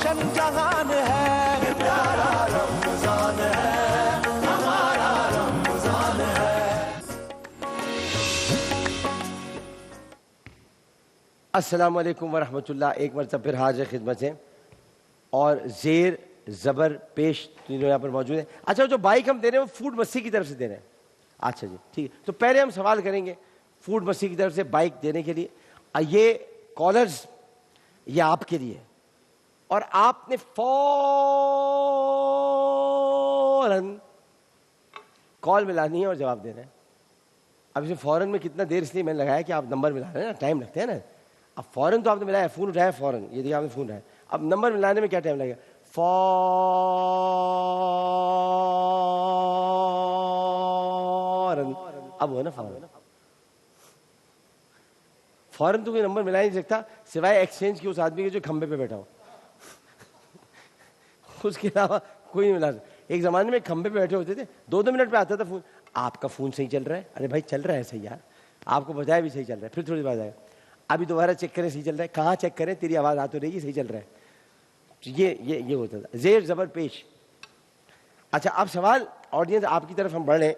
روشن جہان ہے، پیارا رمضان ہے، ہمارا رمضان ہے۔ السلام علیکم ورحمۃ اللہ، ایک مرتبہ پھر حاضر خدمت ہیں، اور زیر زبر پیش تینوں یہاں پر موجود ہیں۔ اچھا جو بائک ہم دے رہے ہیں وہ فوڈ مستی کی طرف سے دے رہے ہیں؟ اچھا جی ٹھیک ہے، تو پہلے ہم سوال کریں گے فوڈ مستی کی طرف سے بائک دینے کے لیے۔ یہ کالرز یہ آپ کے لیے، اور آپ نے فوراً کال ملانی ہے اور جواب دینا ہے۔ اب اس میں فوراً میں کتنا دیر اس لیے میں نے لگایا کہ آپ نمبر ملا رہے ہیں نا، ٹائم لگتا ہے نا۔ اب فوراً تو آپ نے ملایا، فون اٹھایا فوراً، یہ دیکھا آپ نے فون اٹھایا، اب نمبر ملانے میں کیا ٹائم لگے گا؟ فوراً، اب ہو نا فوراً۔ فوراً تو کوئی نمبر ملا ہی نہیں سکتا سوائے ایکسچینج کی اس آدمی کے جو کھمبے پہ بیٹھا ہو، اس کے علاوہ کوئی نہیں ملا سکتا۔ ایک زمانے میں کھمبے پہ بیٹھے ہوتے تھے، 2 منٹ پہ آتا تھا فون، آپ کا فون صحیح چل رہا ہے؟ ارے بھائی چل رہا ہے صحیح یار، آپ کو بتایا بھی صحیح چل رہا ہے، پھر تھوڑی دیر بعد آئے گا، ابھی دوبارہ چیک کریں صحیح چل رہا ہے، کہاں چیک کریں، تیری آواز آ تو رہی ہے صحیح چل رہا ہے۔ یہ ہوتا تھا زیر زبر پیش۔ اچھا اب سوال آڈینس آپ کی طرف ہم بڑھ رہے ہیں،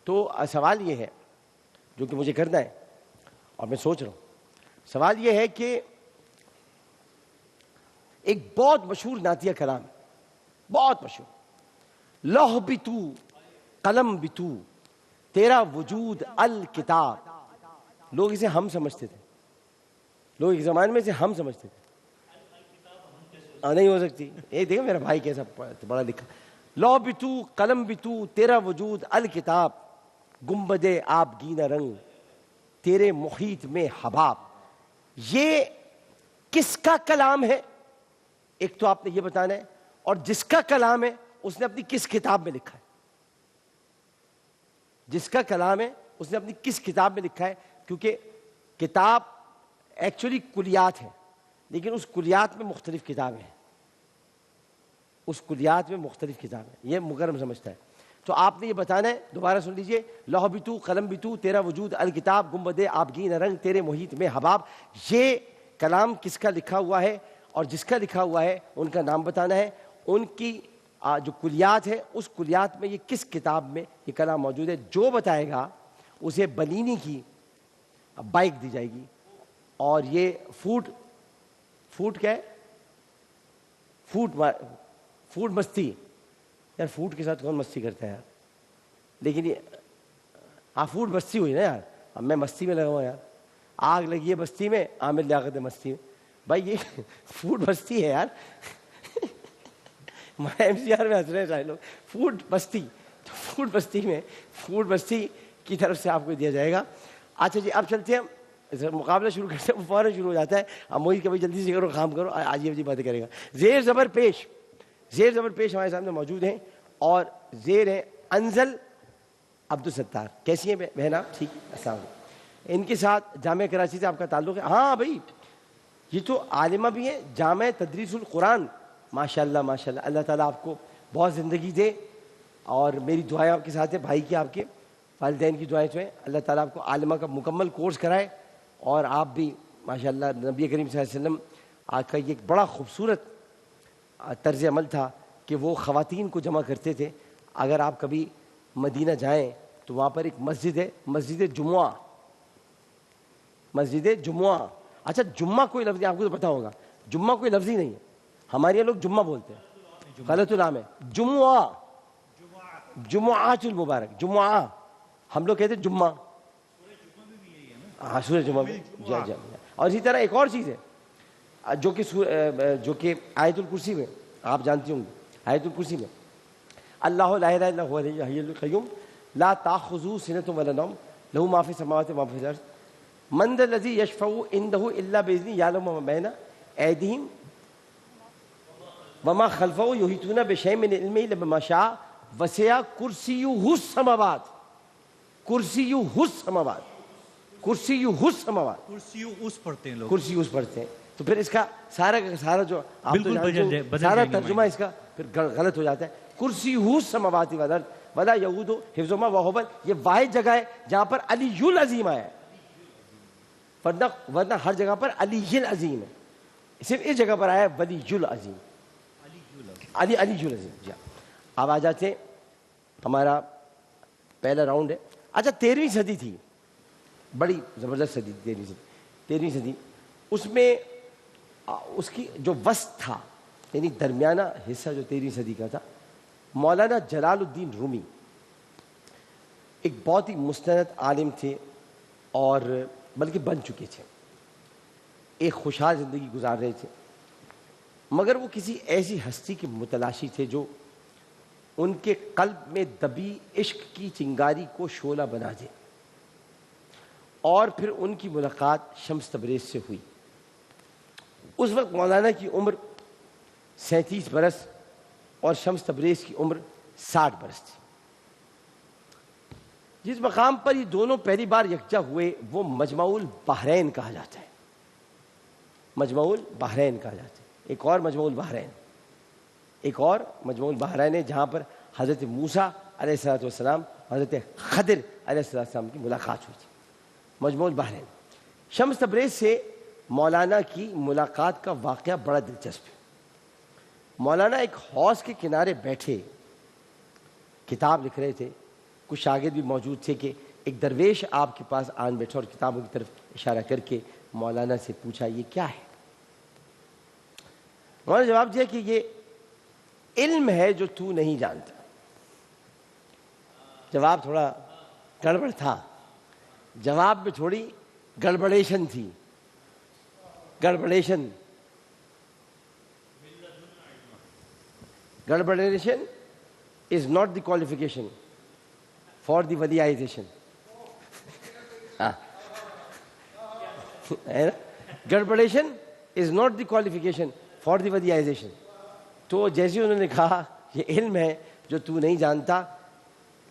تو سوال یہ ہے جو کہ مجھے کرنا ہے اور میں سوچ رہا ہوں، سوال یہ ہے کہ ایک بہت مشہور نعتیہ کلام ہے، بہت مشہور، لوح بھی تو قلم بھی تو تیرا وجود الکتاب۔ لوگ اسے ہم سمجھتے تھے، لوگ ایک زمانے میں اسے ہم سمجھتے تھے، نہیں ہو سکتی۔ یہ دیکھو میرا بھائی کیسا بڑا لکھا، لوح بھی تو قلم بھی تو تیرا وجود الکتاب، گنبد آبگینہ رنگ تیرے محیط میں حباب۔ یہ کس کا کلام ہے ایک تو آپ نے یہ بتانا ہے، اور جس کا کلام ہے اس نے اپنی کس کتاب میں لکھا ہے؟ جس کا کلام ہے اس نے اپنی کس کتاب میں لکھا ہے؟ کیونکہ کتاب ایکچولی کلیات ہے، لیکن اس کلیات میں مختلف کتابیں ہیں، اس کلیات میں مختلف کتابیں، یہ مکرم سمجھتا ہے۔ تو آپ نے یہ بتانا ہے، دوبارہ سن لیجئے، لوح بھی تو قلم بھی تو تیرا وجود الکتاب، گنبد آبگین رنگ تیرے محیط میں حباب۔ یہ کلام کس کا لکھا ہوا ہے، اور جس کا لکھا ہوا ہے ان کا نام بتانا ہے، ان کی جو کلیات ہے اس کلیات میں یہ کس کتاب میں یہ کلام موجود ہے۔ جو بتائے گا اسے بلینی کی بائک دی جائے گی، اور یہ فوڈ کیا ہے؟ فوڈ مستی، یار فوڈ کے ساتھ کون مستی کرتا ہے یار؟ لیکن یہ فوڈ مستی ہوئی نا یار، اب میں مستی میں لگا ہوا یار، آگ لگی ہے بستی میں، عامر لیاقت مستی میں، بھائی یہ فوڈ مستی ہے یار۔ ایم سی آر میں ہنس رہے ہیں سارے لوگ، فوڈ مستی، تو فوڈ مستی میں فوڈ مستی کی طرف سے آپ کو دیا جائے گا۔ اچھا جی اب چلتے ہیں مقابلہ شروع کرتے ہیں، وہ فوراً شروع ہو جاتا ہے، اب موہی کبھی جلدی سے کرو، کام کرو، عجیب عجیب باتیں کرے گا۔ زیر زبر پیش، زیر زبر پیش ہمارے سامنے موجود ہیں، اور زیر ہے انزل عبدالستار۔ کیسی ہیں بہن آپ؟ ٹھیک، السلام علیکم۔ ان کے ساتھ جامعہ کراچی سے آپ کا تعلق ہے؟ ہاں بھائی یہ تو عالمہ بھی ہیں، جامعہ تدریس القرآن، ماشاء اللہ ماشاء اللہ، اللہ تعالیٰ آپ کو بہت زندگی دے، اور میری دعائیں آپ کے ساتھ ہیں، بھائی کی، آپ کے والدین کی دعائیں جو ہیں، اللہ تعالیٰ آپ کو عالمہ کا مکمل کورس کرائے، اور آپ بھی ماشاء اللہ نبی کریم صلی اللہ علیہ وسلم آپ کا یہ ایک بڑا خوبصورت طرز عمل تھا کہ وہ خواتین کو جمع کرتے تھے۔ اگر آپ کبھی مدینہ جائیں تو وہاں پر ایک مسجد ہے، مسجد جمعہ، مسجد جمعہ۔ اچھا جمعہ کوئی لفظ نہیں، آپ کو تو پتہ ہوگا، جمعہ کوئی لفظ ہی نہیں ہے، ہمارے یہاں لوگ جمعہ بولتے ہیں، غلط نام ہے جمعہ، جمعات المبارک، جمعہ ہم لوگ کہتے ہیں جمعہ، ہاں سورہ جمعہ میں جی جی۔ اور اسی طرح ایک اور چیز ہے جو کہ آیت الکرسی میں آپ جانتی ہوں گے، آیت الکرسی میں اللہ لا الہ الا هو الحی القیوم لا تأخذہ سنۃ ولا نوم لہ ما فی السماوات وما فی الارض من ذا الذی یشفع عنده الا باذنہ یعلم ما بین ایدیہم وما خلفہم یحیطون بشیء من علمہ الا بما شاء وسع کرسیہ السماوات، کرسیہ السماوات، کرسی السماوات، کرسی اس پڑھتے ہیں لوگ، کرسی اس پڑھتے ہیں، تو پھر اس کا سارا کا سارا جو آپ تو جانتے ہیں سارا ترجمہ اس کا پھر غلط ہو جاتا ہے۔ کرسی السماوات والارض ولا یؤودہ حفظہما وہو یہ واحد جگہ ہے جہاں پر علی العظیم آیا ہے، ورنہ ہر جگہ پر علی العظیم ہے، صرف اس جگہ پر آیا ہے ولی العظیم۔ علی علی جو جی اب آ جاتے ہیں، ہمارا پہلا راؤنڈ ہے. اچھا 13ویں صدی تھی، بڑی زبردست صدی تھی 13ویں صدی. اس میں اس کی جو وسط تھا، یعنی درمیانہ حصہ جو 13ویں صدی کا تھا، مولانا جلال الدین رومی ایک بہت ہی مستند عالم تھے اور بلکہ بن چکے تھے، ایک خوشحال زندگی گزار رہے تھے، مگر وہ کسی ایسی ہستی کے متلاشی تھے جو ان کے قلب میں دبی عشق کی چنگاری کو شعلہ بنا دے. اور پھر ان کی ملاقات شمس تبریز سے ہوئی. اس وقت مولانا کی عمر 37 برس اور شمس تبریز کی عمر 60 برس تھی. جس مقام پر یہ دونوں پہلی بار یکجا ہوئے وہ مجمع البحرین کہا جاتا ہے. مجمع البحرین کہا جاتا ہے. ایک اور مجمع البحرین، ایک اور مجمع البحرین ہے جہاں پر حضرت موسیٰ علیہ السلام حضرت خضر علیہ السلام کی ملاقات ہوئی تھی. مجمع البحرین. شمس تبریز سے مولانا کی ملاقات کا واقعہ بڑا دلچسپ ہے. مولانا ایک حوض کے کنارے بیٹھے کتاب لکھ رہے تھے. کچھ شاگرد بھی موجود تھے کہ ایک درویش آپ کے پاس آن بیٹھا اور کتابوں کی طرف اشارہ کر کے مولانا سے پوچھا یہ کیا ہے؟ مولانا نے جواب دیا کہ یہ علم ہے جو تو نہیں جانتا. جواب تھوڑا گڑبڑ تھا، جواب میں تھوڑی گڑبڑیشن تھی. گڑبڑیشن is not the qualification for the waliization. گڑبڑیشن is not the qualification for the waliization. تو جیسے انہوں نے کہا یہ علم ہے جو تو نہیں جانتا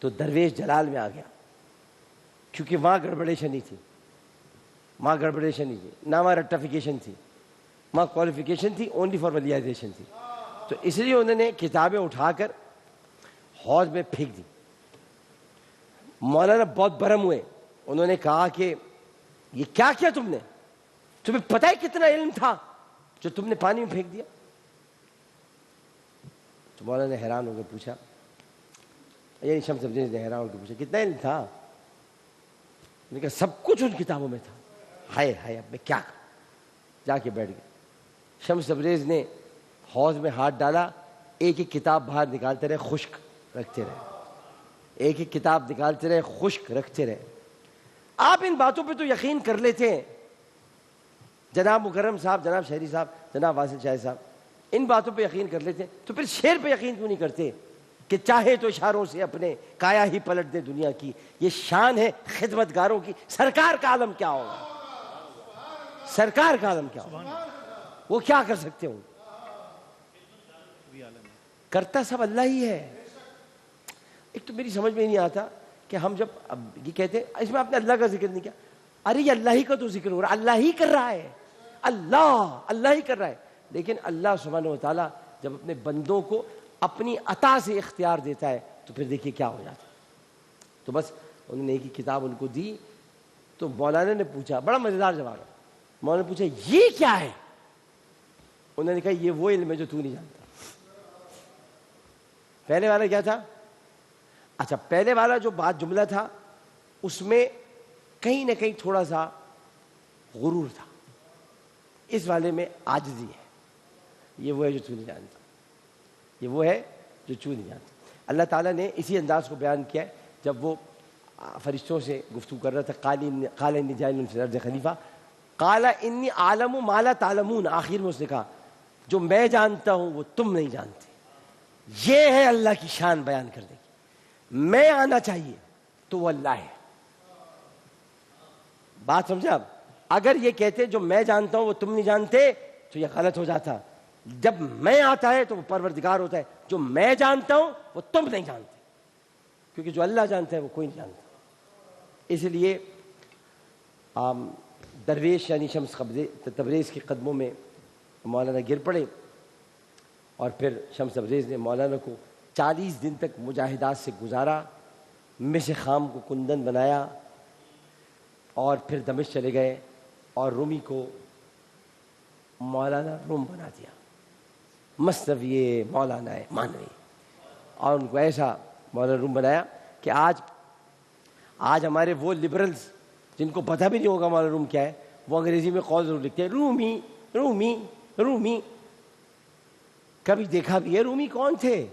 تو درویش جلال میں آ گیا، کیونکہ وہاں گڑبڑیشن ہی تھی. وہاں گڑبڑیشن ہی تھی، نہ وہاں رٹیفیکیشن تھی، وہاں کوالیفیکیشن تھی اونلی فار ولیائزیشن تھی. تو اس لیے انہوں نے کتابیں اٹھا کر حوض میں پھینک دی. مولانا بہت برہم ہوئے. انہوں نے کہا کہ یہ کیا کیا تم نے؟ تمہیں پتہ ہے کتنا علم تھا جو تم نے پانی میں پھینک دیا؟ تو مولانا نے حیران ہو کے پوچھا، یعنی شمس تبریز نے حیران ہو کے پوچھا کتنا علم تھا؟ میں نے کہا سب کچھ ان کتابوں میں تھا. ہائے ہائے اب میں کیا کروں؟ جا کے بیٹھ گیا. شمس تبریز نے حوض میں ہاتھ ڈالا، ایک ایک کتاب باہر نکالتے رہے، خشک رکھتے رہے، ایک ایک کتاب نکالتے رہے، خشک رکھتے رہے. آپ ان باتوں پہ تو یقین کر لیتے ہیں، جناب مکرم صاحب، جناب شہری صاحب، جناب واصل شاہ صاحب ان باتوں پہ یقین کر لیتے ہیں، تو پھر شعر پہ یقین کیوں نہیں کرتے کہ چاہے تو اشاروں سے اپنے کایا ہی پلٹ دے دنیا کی؟ یہ شان ہے خدمتگاروں کی. سرکار کا عالم کیا ہوگا؟ سرکار کا عالم کیا ہوگا؟ وہ کیا کر سکتے ہوں؟ کرتا سب اللہ ہی ہے. ایک تو میری سمجھ میں نہیں آتا کہ ہم جب اب یہ کہتے ہیں اس میں آپ نے اللہ کا ذکر نہیں کیا. ارے یہ اللہ ہی کا تو ذکر ہو رہا ہے، اللہ ہی کر رہا ہے، اللہ ہی کر رہا ہے. لیکن اللہ سبحانہ و تعالیٰ جب اپنے بندوں کو اپنی عطا سے اختیار دیتا ہے تو پھر دیکھیے کیا ہو جاتا ہے. تو بس انہوں نے ایک ہی کتاب ان کو دی. تو مولانا نے پوچھا، بڑا مزیدار جواب ہے. مولانا نے پوچھا یہ کیا ہے؟ انہوں نے کہا یہ وہ علم ہے جو تو نہیں جانتا. پہلے والا کیا تھا؟ اچھا پہلے والا جو بات جملہ تھا اس میں کہیں نہ کہیں تھوڑا سا غرور تھا، اس والے میں عاجزی ہے. یہ وہ ہے جو تو نہیں جانتا، یہ وہ ہے جو تو نہیں جانتا. اللہ تعالیٰ نے اسی انداز کو بیان کیا ہے جب وہ فرشتوں سے گفتگو کر رہا تھا. قال انی جاعل فی الارض خلیفہ، قال انی اعلم ما لا تعلمون. آخر میں اس نے کہا جو میں جانتا ہوں وہ تم نہیں جانتے. یہ ہے اللہ کی شان بیان کرنے کی. میں آنا چاہیے تو وہ اللہ ہے. بات سمجھا؟ اب اگر یہ کہتے جو میں جانتا ہوں وہ تم نہیں جانتے تو یہ غلط ہو جاتا. جب میں آتا ہے تو وہ پروردگار ہوتا ہے. جو میں جانتا ہوں وہ تم نہیں جانتے، کیونکہ جو اللہ جانتا ہے وہ کوئی نہیں جانتا. اس لیے درویش یعنی شمس تبریز کے قدموں میں مولانا گر پڑے اور پھر شمس تبریز نے مولانا کو 40 دن تک مجاہدات سے گزارا، مس خام کو کندن بنایا اور پھر دمشق چلے گئے اور رومی کو مولانا روم بنا دیا. مصنوی مولانا مانوی، اور ان کو ایسا مولانا روم بنایا کہ آج ہمارے وہ لبرلز جن کو پتہ بھی نہیں ہوگا مولانا روم کیا ہے، وہ انگریزی میں قول ضرور لکھتے ہیں رومی رومی رومی. کبھی دیکھا بھی ہے رومی کون تھے؟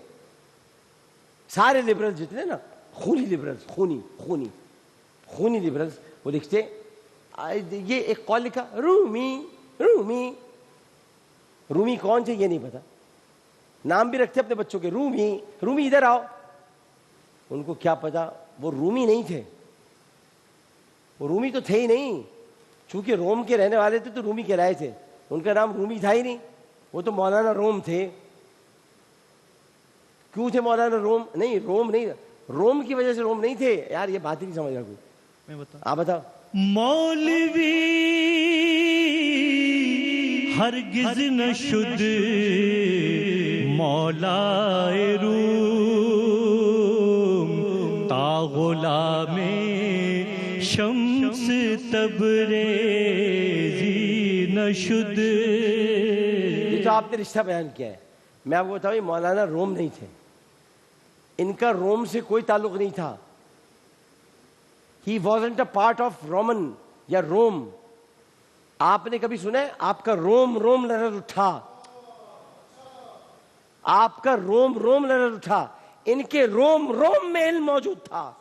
سارے لبرلز جتنے نا خونی لبرلز، خونی لبرلز، وہ لکھتے یہ ایک قول لکھا رومی رومی. رومی کون تھے یہ نہیں پتا، نام بھی رکھتے اپنے بچوں کے رومی ادھر آؤ. ان کو کیا پتا وہ رومی نہیں تھے، وہ رومی تو تھے ہی نہیں، چونکہ روم کے رہنے والے تھے تو رومی کہلائے تھے. ان کا نام رومی تھا ہی نہیں، وہ تو مولانا روم تھے. کیوں تھے مولانا روم؟ نہیں روم نہیں، روم کی وجہ سے روم نہیں تھے. یار یہ بات ہی نہیں سمجھ رہا کوئی. میں بتاؤں آپ بتاؤ. مولوی ہرگز نہ شد مولائے روم، تا غلام شمس تبریزی نہ شد. یہ تو آپ نے رشتہ بیان کیا ہے. میں آپ کو بتاؤں یہ مولانا روم نہیں تھے، ان کا روم سے کوئی تعلق نہیں تھا. He wasn't a part of Roman یا روم. آپ نے کبھی سنا ہے آپ کا روم لہر اٹھا؟ آپ کا روم لہر اٹھا. ان کے روم میں علم موجود تھا.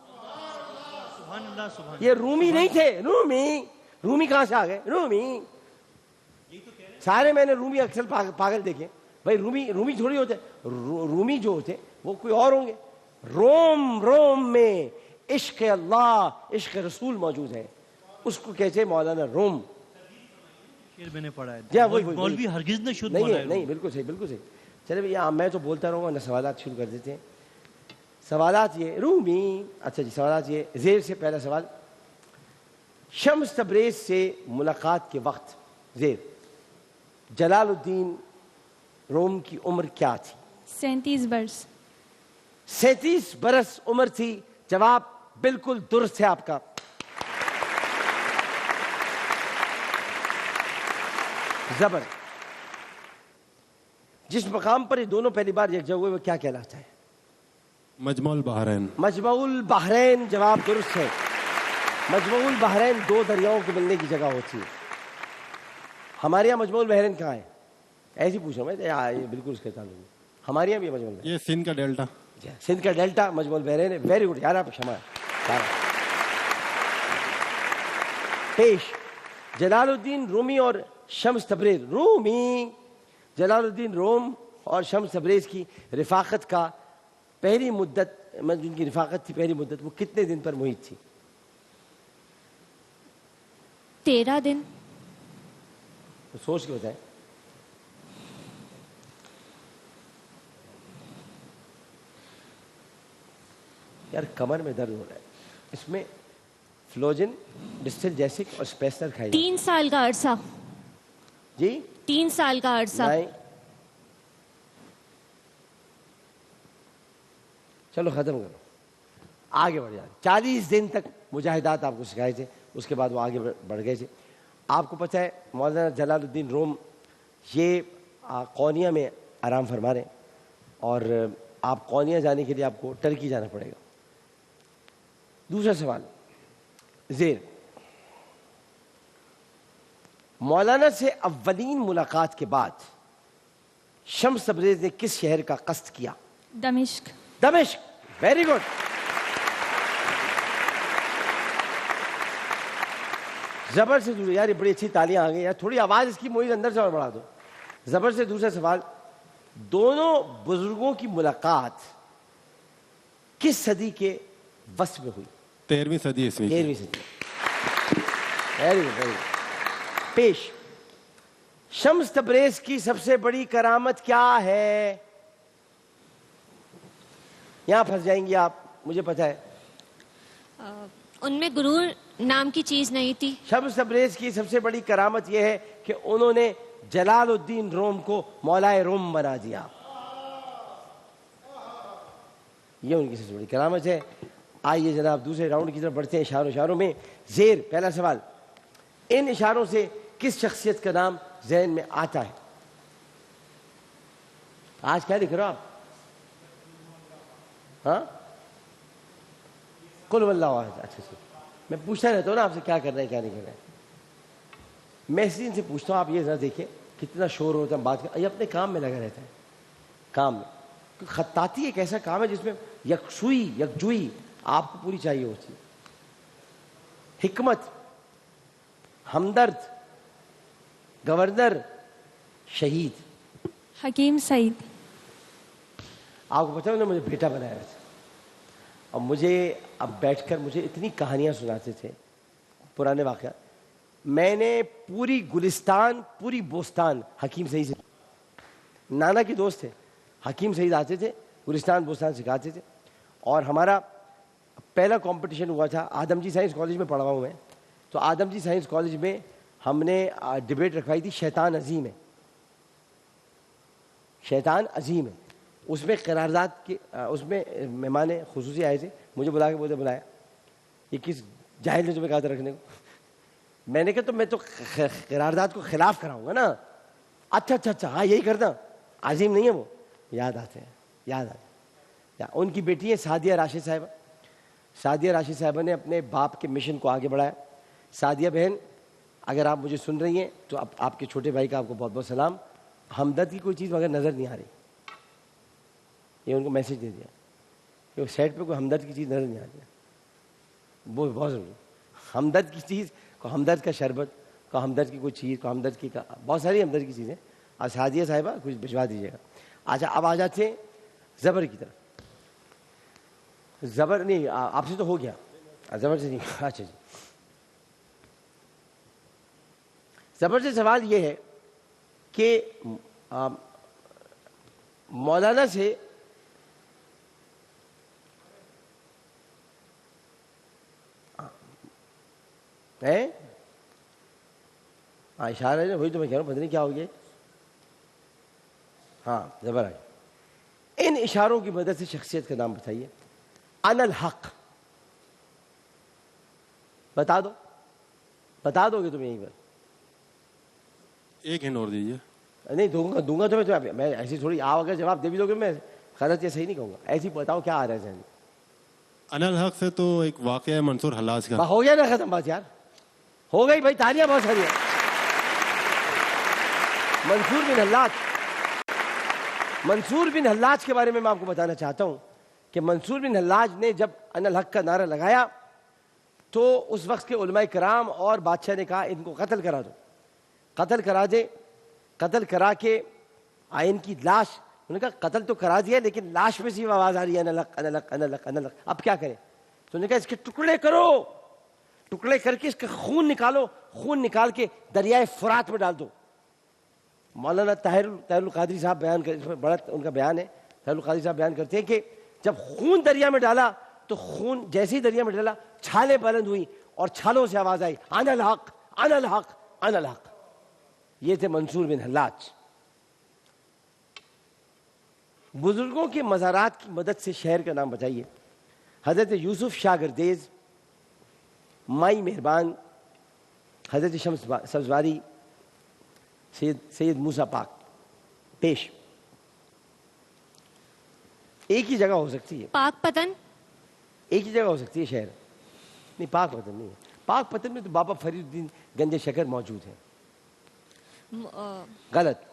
سبحان اللہ سبحان یہ رومی نہیں تھے. رومی کہاں سے آ گئے؟ سارے میں نے رومی اکثر پاگل دیکھے. بھائی رومی تھوڑی ہوتے، رومی جو ہوتے وہ کوئی اور ہوں گے. روم میں عشق اللہ عشق رسول موجود ہے، اس کو کہتے ہیں مولانا روم. شعر میں نے پڑھا ہے وہی مولوی ہرگز نہ شد نہیں بالکل صحیح بالکل صحیح. چلے بھیا میں تو بولتا رہوں گا نہ، سوالات شروع کر دیتے ہیں. سوالات یہ رومی. اچھا جی سوالات یہ زیر سے. پہلا سوال، شمس تبریز سے ملاقات کے وقت زیر جلال الدین روم کی عمر کیا تھی؟ 37 برس. 37 برس عمر تھی. جواب بالکل درست ہے آپ کا. زبر. جس مقام پر یہ دونوں پہلی بار یکجا ہوئے وہ کیا کہلاتا ہے؟ مجمع البحرین. مجمع البحرین. جواب درست ہے. مجمع البحرین دو دریاؤں کے ملنے کی جگہ ہوتی ہے. ہمارے یہاں مجمع البحرین کہاں ہے؟ ایسے پوچھ رہا ہوں میں، یہ بالکل اس کے تعلق نہیں. ہمارے یہاں بھی مجمع البحرین، یہ سندھ کا ڈیلٹا. سندھ کا ڈیلٹا مجمع البحرین ہے. ویری گڈ یار، آپ شمع پیش. جلال الدین رومی اور شمس تبریز. جلال الدین روم اور شمس تبریز کی رفاقت کا پہلی مدت، جن کی رفاقت تھی پہلی مدت، وہ کتنے دن پر محیط تھی؟ 13 دن. تو سوچ کے بتائیں. یار کمر میں درد ہو رہا ہے. اس میں فلوجن، ڈسٹل جیسک اور اسپیسنر کھائی. 3 سال کا عرصہ. جی 3 سال کا عرصہ. نہیں چلو ختم کرو، آگے بڑھ جائے. 40 دن تک مجاہدات آپ کو سکھائے تھے، اس کے بعد وہ آگے بڑھ گئے تھے. آپ کو پتہ ہے مولانا جلال الدین روم یہ قونیہ میں آرام فرما رہے ہیں، اور آپ قونیہ جانے کے لیے آپ کو ٹرکی جانا پڑے گا. دوسرا سوال زیر، مولانا سے اولین ملاقات کے بعد شمس تبریز نے کس شہر کا قصد کیا؟ دمشق. دمشق. Very good. زبر سے دوسرا. یار یہ بڑی اچھی تالیاں آ گئی یار، تھوڑی آواز اس کی موئی اندر سے اور بڑھا دو. زبر سے دوسرا سوال، دونوں بزرگوں کی ملاقات کس صدی کے وسط میں ہوئی؟ 13ویں صدی عیسوی. 13ویں صدی. Very good very good. پیش. شمس تبریز کی سب سے بڑی کرامت کیا ہے؟ یہاں پھنس جائیں گی آپ، مجھے پتہ ہے. ان میں غرور نام کی چیز نہیں تھی. شمس تبریز کی سب سے بڑی کرامت یہ ہے کہ انہوں نے جلال الدین روم کو مولائے روم بنا دیا. یہ ان کی سب سے بڑی کرامت ہے. آئیے جناب دوسرے راؤنڈ کی طرف بڑھتے ہیں اشاروں میں. زیر پہلا سوال، ان اشاروں سے کس شخصیت کا نام ذہن میں آتا ہے؟ آج کیا لکھ رہے ہو آپ؟ ہاں قل هو اللہ احد. اچھا میں پوچھتا رہتا ہوں نا آپ سے کیا کر رہے ہیں کیا نہیں کر رہے ہیں. میں اس لیے ان سے پوچھتا ہوں آپ یہ ذرا دیکھیں کتنا شور ہوتا ہے بات کا. یہ اپنے کام میں لگا رہتا ہے کام میں. خطاطی ایک ایسا کام ہے جس میں یکسوئی یکجوئی آپ کو پوری چاہیے ہوتی ہے. حکمت، ہمدرد، گورنر، شہید. حکیم سعید. آپ کو پتہ ہے انہوں نے مجھے بیٹا بنایا تھا اور مجھے اب بیٹھ کر مجھے اتنی کہانیاں سناتے تھے پرانے واقعات. میں نے پوری گلستان پوری بوستان حکیم سعید سے، نانا کے دوست تھے حکیم سعید، آتے تھے گلستان بوستان سکھاتے تھے. اور ہمارا پہلا کمپٹیشن ہوا تھا آدم جی سائنس کالج میں پڑھا ہوا ہوں میں. تو آدم جی سائنس کالج میں ہم نے ڈبیٹ رکھوائی تھی شیطان عظیم ہے. شیطان عظیم ہے. اس میں قرارداد کے اس میں مہمان خصوصی آئے تھے، مجھے بلا کے بلایا. یہ کس جاہل نے تمہیں کہا تھا رکھنے کو؟ میں نے کہا تو میں تو قرارداد کو خلاف کراؤں گا نا. اچھا اچھا اچھا ہاں یہی کرنا. عظیم نہیں ہے وہ. یاد آتے ہیں یاد آتے ہیں. ان کی بیٹی ہے سعدیہ راشد صاحبہ. سعدیہ راشد صاحبہ نے اپنے باپ کے مشن کو آگے بڑھایا. سعدیہ بہن اگر آپ مجھے سن رہی ہیں تو آپ کے چھوٹے بھائی کا آپ کو بہت بہت سلام. ہمدرد کی کوئی چیز مگر نظر نہیں آ رہی. یہ ان کو میسج دے دیا کہ سیٹ پہ کوئی ہمدرد کی چیز نظر نہیں آتی. وہ بہت ضروری. ہمدرد کی چیز کو، ہمدرد کا شربت کو، ہمدرد کی کوئی چیز کو، ہمدرد کی بہت ساری ہمدرد کی چیزیں. اور سعدیہ صاحبہ کچھ بھجوا دیجیے گا. اچھا اب آ جاتے ہیں زبر کی طرف. زبر نہیں آپ سے تو ہو گیا، زبر سے نہیں. اچھا جی زبر سے سوال یہ ہے کہ مولانا سے اشارہ ہے نا، وہی تو میں کہہ رہا ہوں، پتہ نہیں کیا ہو گیا. ہاں زبر آئے. ان اشاروں کی مدد سے شخصیت کا نام بتائیے. انا الحق بتا دو. بتا دو گے تم یہیں پر؟ ایک ہنٹ اور دیجیے. نہیں دوں گا تو میں ایسی تھوڑی آپ اگر جواب دے بھی دو گے میں غلط یا صحیح نہیں کہوں گا. ایسی بتاؤ کیا آ رہا ہے ذہن میں. انا الحق سے تو ایک واقعہ ہے منصور حلاج کا. ہو گیا نا ختم بات یار. ہو گئی بھائی، تالیاں بہت ساری ہیں. منصور بن حلاج، منصور بن حلاج کے بارے میں آپ کو بتانا چاہتا ہوں کہ منصور بن حلاج نے جب انا الحق کا نعرہ لگایا تو اس وقت کے علماء کرام اور بادشاہ نے کہا ان کو قتل کرا دو. قتل کرا دے. قتل کرا کے ان کی لاش، انہوں نے کہا قتل تو کرا دیا لیکن لاش میں سے یہ آواز آ رہی ہے انا الحق انا الحق انا الحق انا الحق. اب کیا کریں؟ تو انہوں نے کہا اس کے ٹکڑے کرو، ٹکڑے کر کے اس کا خون نکالو. خون نکال کے دریائے فرات میں ڈال دو. مولانا طاہر القادری صاحب بیان کر، اس میں بڑا ان کا بیان ہے. طاہر القادری صاحب بیان کرتے ہیں کہ جب خون دریا میں ڈالا تو خون جیسے ہی دریا میں ڈالا چھالیں بلند ہوئی اور چھالوں سے آواز آئی انا الحق انا الحق انا الحق. یہ تھے منصور بن حلاج. بزرگوں کے مزارات کی مدد سے شہر کا نام بتائیے. حضرت یوسف شاہ گردیز، مائی مہربان، حضرت شمس سبزواری، سید موسیٰ پاک پیش. ایک ہی جگہ ہو سکتی ہے. پاک پتن. ایک ہی جگہ ہو سکتی ہے شہر. نہیں پاک پتن نہیں ہے. پاک پتن میں تو بابا فرید الدین گنج شکر موجود ہے. غلط.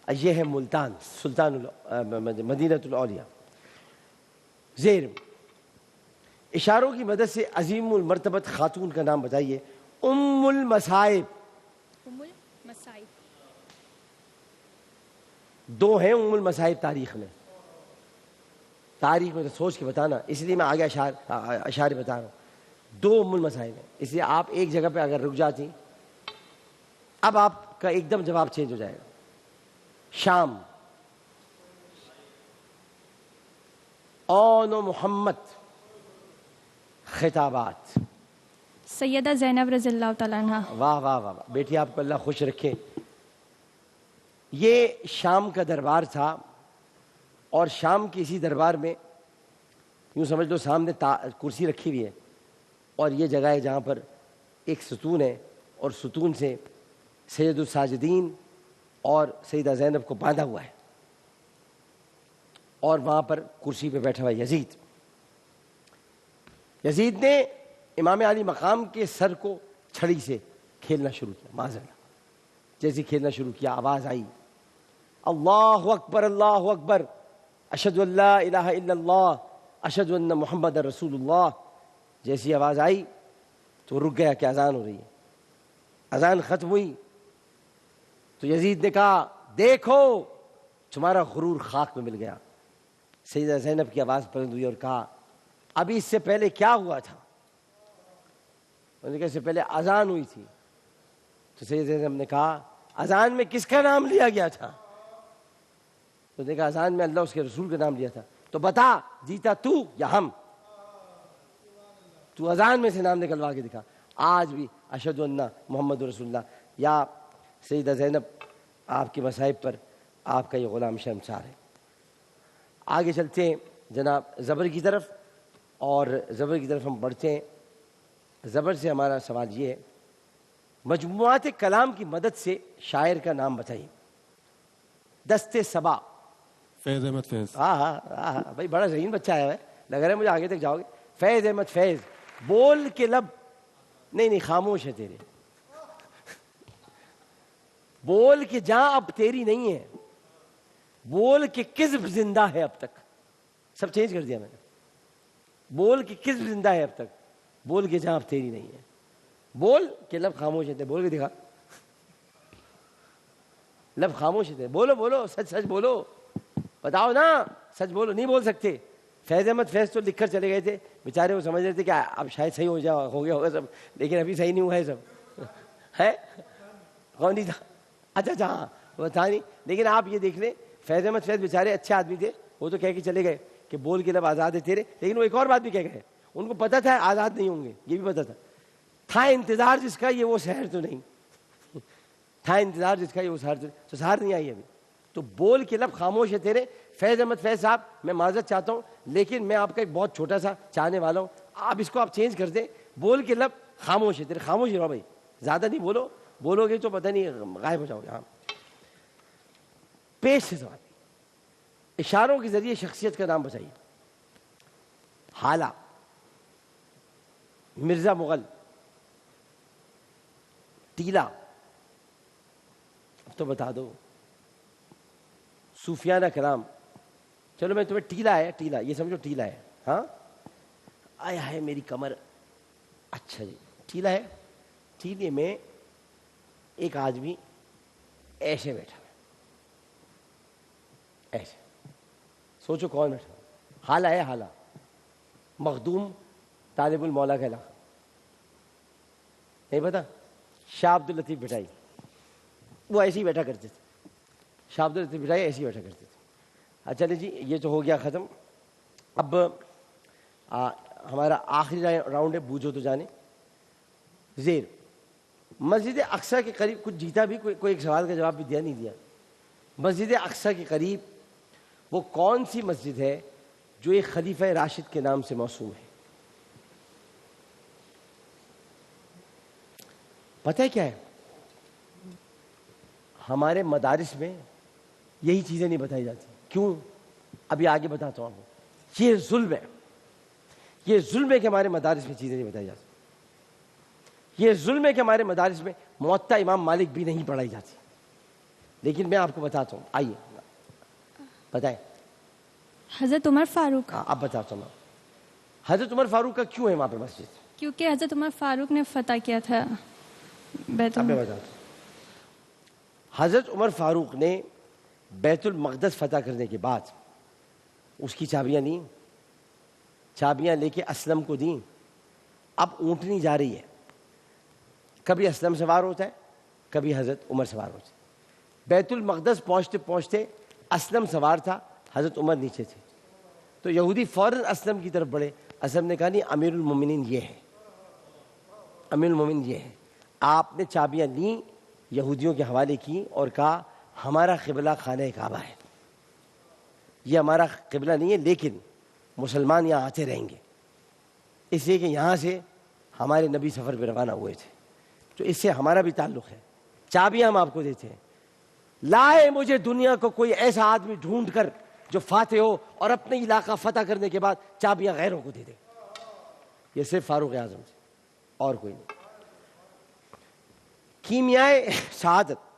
یہ ہے ملتان، سلطان مدینۃ الاولیاء. زیر اشاروں کی مدد سے عظیم المرتبت خاتون کا نام بتائیے. ام المصائب. دو ہیں ام المصائب تاریخ میں. تاریخ میں تو سوچ کے بتانا، اس لیے میں آگے اشارے بتا رہا ہوں. دو ام المصائب ہیں، اس لیے آپ ایک جگہ پہ اگر رک جاتی اب آپ کا ایک دم جواب چینج ہو جائے گا. شام. اون و محمد. خطابات. سیدہ زینب رضی اللہ تعالیٰ عنہ. واہ واہ واہ واہ بیٹی، آپ کو اللہ خوش رکھے. یہ شام کا دربار تھا اور شام کے اسی دربار میں یوں سمجھ لو سامنے کرسی رکھی ہوئی ہے اور یہ جگہ ہے جہاں پر ایک ستون ہے اور ستون سے سید الساجدین اور سیدہ زینب کو باندھا ہوا ہے. اور وہاں پر کرسی پہ بیٹھا ہوا یزید. یزید نے امام علی مقام کے سر کو چھڑی سے کھیلنا شروع کیا. معذاللہ جیسے کھیلنا شروع کیا آواز آئی اللہ اکبر اللہ اکبر اشہد ان لا الہ الا اللہ اشہد ان محمد رسول اللہ. جیسی آواز آئی تو رک گیا کہ اذان ہو رہی ہے. اذان ختم ہوئی تو یزید نے کہا دیکھو تمہارا غرور خاک میں مل گیا. سیدہ زینب کی آواز بلند ہوئی اور کہا ابھی اس سے پہلے کیا ہوا تھا؟ انہوں نے کہا اس سے پہلے اذان ہوئی تھی. تو سیدہ زینب نے کہا اذان میں کس کا نام لیا گیا تھا؟ تو نے کہا اذان میں اللہ اس کے رسول کا نام لیا تھا. تو بتا جیتا تو یا ہم؟ تو اذان میں سے نام نکلوا کے دکھا. آج بھی اشہد ان محمد رسول اللہ یا سیدہ زینب آپ کے مصائب پر آپ کا یہ غلام شرمسار ہے. آگے چلتے ہیں جناب زبر کی طرف، اور زبر کی طرف ہم بڑھتے ہیں. زبر سے ہمارا سوال یہ ہے مجموعات کلام کی مدد سے شاعر کا نام بتائیے. دست صبا. فیض احمد فیض. ہاں ہاں ہاں بھائی بڑا ذہین بچہ آیا ہے، لگ رہا ہے مجھے آگے تک جاؤ گے. فیض احمد فیض. بول کے لب نہیں خاموش ہے تیرے. بول کے جہاں اب تیری نہیں ہے، بول کے کذب زندہ ہے اب تک. سب چینج کر دیا میں نے. بول کے کذب زندہ ہے اب تک، بول کے جہاں اب تیری نہیں ہے. بول کے لب خاموش ہے. بول کے دکھا. لب خاموش ہے. بولو بولو سچ سچ بولو. بتاؤ نا سچ بولو. نہیں بول سکتے. فیض احمد فیض تو لکھ کر چلے گئے تھے بیچارے. وہ سمجھ رہے تھے کہ اب شاید صحیح ہو گیا ہوگا سب، لیکن ابھی صحیح نہیں ہوا ہے سب. ہے کون نہیں تھا؟ اچھا ہاں وہ تھا نہیں. لیکن آپ یہ دیکھ لیں فیض احمد فیض بیچارے اچھے آدمی تھے. وہ تو کہہ کے چلے گئے کہ بول کے لب آزاد ہے تیرے، لیکن وہ ایک اور بات بھی کہہ گئے. ان کو پتہ تھا آزاد نہیں ہوں گے، یہ بھی پتہ تھا انتظار جس کا یہ وہ سحر تو نہیں تھا. انتظار جس کا یہ وہ سحر تو سحر نہیں آئی ابھی. تو بول کے لب خاموش ہے تیرے. فیض احمد فیض صاحب میں معذرت چاہتا ہوں، لیکن میں آپ کا ایک بہت چھوٹا سا چاہنے والا ہوں. آپ اس کو آپ چینج کر دیں. بول کے لب خاموش ہے تیرے. خاموش ہی رہو بھائی، زیادہ نہیں بولو. بولو گے تو پتہ نہیں غائب ہو جاؤ گے. ہاں پیش سے سوال. اشاروں کے ذریعے شخصیت کا نام بتائیے. حالہ. مرزا مغل. ٹیلا. اب تو بتا دو. صوفیانہ کلام. چلو میں تمہیں ٹیلا ہے، ٹیلا یہ سمجھو ٹیلا ہے. ہاں آیا ہے میری کمر. اچھا جی ٹیلا ہے. ٹیلے میں ایک آدمی ایسے بیٹھا ہے، ایسے. سوچو کون بیٹھا. حالہ ہے. حالہ مخدوم طالب المولا کا علاقہ. نہیں پتا؟ شاہ عبد اللطیف بھٹائی. وہ ایسے ہی بیٹھا کرتے تھے. شاہ عبد اللطیف بھٹائی ایسے ہی بیٹھا کرتے تھے. اچھا جی یہ تو ہو گیا ختم. اب ہمارا آخری راؤنڈ ہے بوجھو تو جانے. زیر. مسجد اقصیٰ کے قریب کچھ جیتا بھی، کوئی ایک سوال کا جواب بھی دیا نہیں دیا. مسجد اقصیٰ کے قریب وہ کون سی مسجد ہے جو ایک خلیفہ راشد کے نام سے موسوم ہے؟ پتہ ہے کیا ہے؟ ہمارے مدارس میں یہی چیزیں نہیں بتائی جاتی. کیوں؟ ابھی آگے بتاتا ہوں آپ کو. یہ ظلم ہے. یہ ظلم ہے کہ ہمارے مدارس میں چیزیں نہیں بتائی جاتی. یہ ظلم ہے کہ ہمارے مدارس میں موطا امام مالک بھی نہیں پڑھائی جاتی. لیکن میں آپ کو بتاتا ہوں. آئیے بتائیں. حضرت عمر فاروق. اب بتاتا ہوں. حضرت عمر فاروق کا کیوں ہے وہاں پہ مسجد؟ کیونکہ حضرت عمر فاروق نے فتح کیا تھا بیت اب میں المقدس. بتاتا ہوں. حضرت عمر فاروق نے بیت المقدس فتح کرنے کے بعد اس کی چابیاں لیں. چابیاں لے کے اسلم کو دیں. اب اونٹنی جا رہی ہے. کبھی اسلم سوار ہوتا ہے، کبھی حضرت عمر سوار ہوتا ہے. بیت المقدس پہنچتے پہنچتے اسلم سوار تھا، حضرت عمر نیچے تھے. تو یہودی فوراً اسلم کی طرف بڑھے. اسلم نے کہا نہیں امیر المومنین یہ ہے، امیر المومنین یہ ہے. آپ نے چابیاں لیں، یہودیوں کے حوالے کی اور کہا ہمارا قبلہ خانہ کعبہ ہے، یہ ہمارا قبلہ نہیں ہے، لیکن مسلمان یہاں آتے رہیں گے، اس لیے کہ یہاں سے ہمارے نبی سفر پہ روانہ ہوئے تھے، تو اس سے ہمارا بھی تعلق ہے. چابیاں ہم آپ کو دیتے ہیں. لائے مجھے دنیا کو کوئی ایسا آدمی ڈھونڈ کر جو فاتح ہو اور اپنے علاقہ فتح کرنے کے بعد چابیاں غیروں کو دے دے. یہ صرف فاروق اعظم سے اور کوئی نہیں. کیمیائے سعادت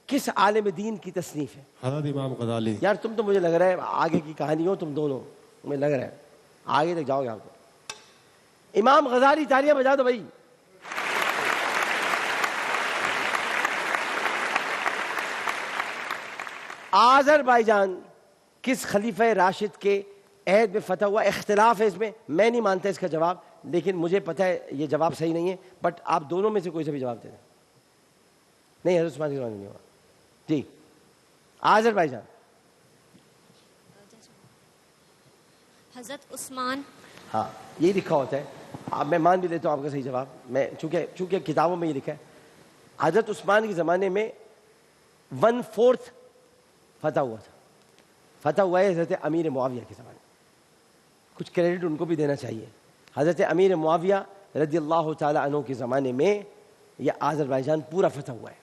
کس عالم دین کی تصنیف ہے؟ حضرت امام غزالی. یار تم تو مجھے لگ رہا ہے آگے کی کہانی ہو تم دونوں, مجھے لگ رہا ہے آگے تک جاؤ گے آپ کو. امام غزالی, تالیاں بجا دو بھائی. آذربائیجان کس خلیفہ راشد کے عہد میں فتح ہوا؟ اختلاف ہے اس میں, میں نہیں مانتا اس کا جواب, لیکن مجھے پتہ ہے یہ جواب صحیح نہیں ہے, بٹ آپ دونوں میں سے کوئی سے بھی جواب دے دیں. نہیں, حضرت عثمان کے زمانے نہیں ہوا. جی آذربائیجان. حضرت عثمان. ہاں یہی لکھا ہوتا ہے, اب میں مان بھی لیتا ہوں آپ کا صحیح جواب, میں چونکہ کتابوں میں یہ لکھا ہے. حضرت عثمان کے زمانے میں 1/4 فتح ہوا تھا. فتح ہوا ہے حضرت امیر معاویہ کے زمانے. کچھ کریڈٹ ان کو بھی دینا چاہیے. حضرت امیر معاویہ رضی اللہ تعالیٰ عنہ کے زمانے میں یہ آذربائیجان پورا فتح ہوا ہے.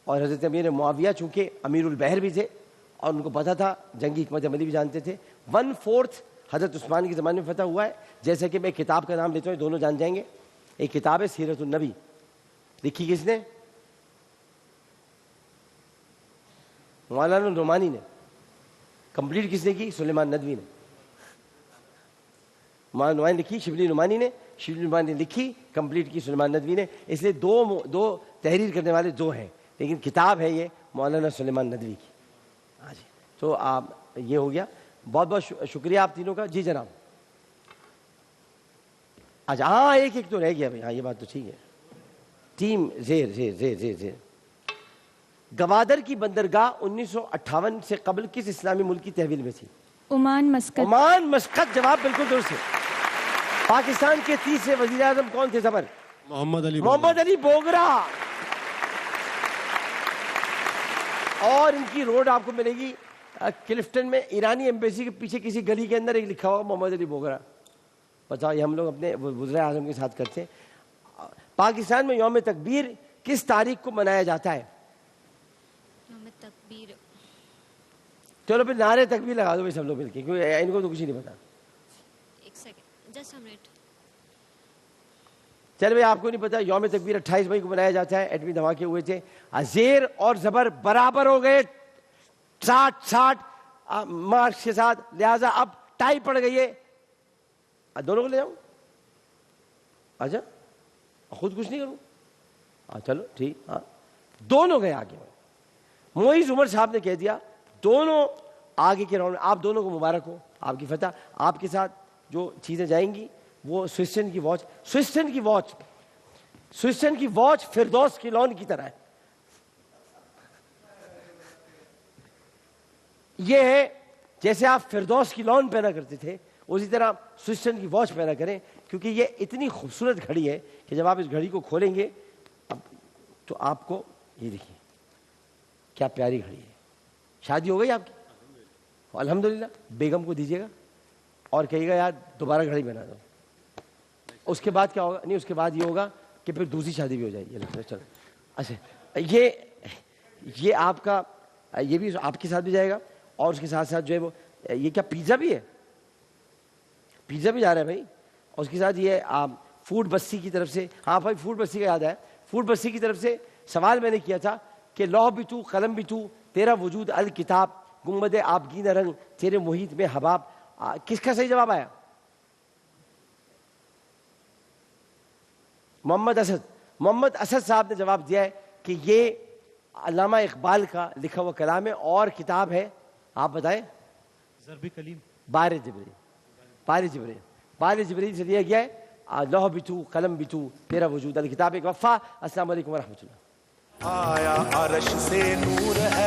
اور حضرت امیر معاویہ چونکہ امیر البحر بھی تھے اور ان کو پتہ تھا, جنگی حکمت عملی بھی جانتے تھے. 1/4 حضرت عثمان کے زمانے میں فتح ہوا ہے. جیسے کہ میں کتاب کا نام لیتا ہوں, دونوں جان جائیں گے. ایک کتاب ہے سیرت النبی, لکھی کس نے؟ مولانا نعمانی نے. کمپلیٹ کس نے کی؟ سلیمان ندوی نے. مولانا نعمانی لکھی, شبلی نعمانی نے. شبلی نعمانی نے لکھی, کمپلیٹ کی سلیمان ندوی نے. اس لیے دو تحریر کرنے والے دو ہیں, لیکن کتاب ہے یہ مولانا سلیمان ندوی کی. ہاں جی, تو آپ یہ ہو گیا. بہت بہت شکریہ آپ تینوں کا. جی جناب. اچھا ہاں, ایک تو رہ گیا بھائی. ہاں یہ بات تو ٹھیک ہے. ٹیم زیر. گوادر کی بندرگاہ 1958 سے قبل کس اسلامی ملک کی تحویل میں تھی؟ Oman Muscat. Oman Muscat. جواب بالکل درست ہے. پاکستان کے تیسرے وزیر اعظم کون تھے؟ زبر. محمد علی بوگرا. اور ان کی روڈ آپ کو ملے گی کلفٹن میں, ایرانی ایمبیسی کے پیچھے کسی گلی کے اندر ایک لکھا ہوا محمد علی بوگرا. بتاؤ, یہ ہم لوگ اپنے وزراء اعظم کے ساتھ کرتے ہیں. پاکستان میں یوم تکبیر کس تاریخ کو منایا جاتا ہے؟ یوم تکبیر. چلو پھر نعرے تکبیر لگا دو بھائی سب لوگ مل کے, کیونکہ ان کو تو کچھ نہیں پتا. ایک سیکنڈ, جسٹ اے منٹ. چل بھائی, آپ کو نہیں پتا یوم تکبیر 28 مئی کو منایا جاتا ہے. ایٹمی دھماکے ہوئے تھے. زیر اور زبر برابر ہو گئے 60 مارکس کے ساتھ, لہذا اب ٹائی پڑ گئی ہے. دونوں کو لے جاؤں؟ اچھا خود کچھ نہیں کروں؟ چلو ٹھیک. ہاں دونوں گئے آگے. معیز عمر صاحب نے کہہ دیا دونوں آگے کے راؤنڈ میں. آپ دونوں کو مبارک ہو, آپ کی فتح. آپ کے ساتھ جو چیزیں جائیں گی وہ سوئسٹن کی واچ فردوس کی لون کی طرح ہے. یہ ہے جیسے آپ فردوس کی لون پہنا کرتے تھے, اسی طرح سوئسٹن کی واچ پہنا کریں, کیونکہ یہ اتنی خوبصورت گھڑی ہے کہ جب آپ اس گھڑی کو کھولیں گے تو آپ کو یہ دیکھیے کیا پیاری گھڑی ہے. شادی ہو گئی آپ کی؟ الحمدللہ. بیگم کو دیجیے گا اور کہیے گا یار دوبارہ گھڑی بنا دو. اس کے بعد کیا ہوگا؟ نہیں, اس کے بعد یہ ہوگا کہ پھر دوسری شادی بھی ہو جائے گی. چلو اچھا, یہ آپ کا, یہ بھی آپ کے ساتھ بھی جائے گا. اور اس کے ساتھ ساتھ جو ہے وہ یہ کیا پیزا بھی ہے؟ پیزا بھی جا رہا ہے بھائی. اور اس کے ساتھ یہ فوڈ بستی کی طرف سے. ہاں بھائی, فوڈ بستی کا یاد ہے. فوڈ بستی کی طرف سے سوال میں نے کیا تھا کہ لوح بھی تو, قلم بھی تو, تیرا وجود الکتاب, گنبد آبگینہ رنگ, تیرے محیط میں حباب. کس کا صحیح جواب آیا؟ محمد اسد صاحب نے جواب دیا ہے کہ یہ علامہ اقبال کا لکھا ہوا کلام ہے. اور کتاب ہے, آپ بتائیں. ضرب کلیم. بار جبریل سے دیا گیا ہے. لوح بھی تو, قلم بھی تو, تیرا وجود الکتاب. ایک وفا. السلام علیکم ورحمۃ اللہ. آیا عرش سے نور ہے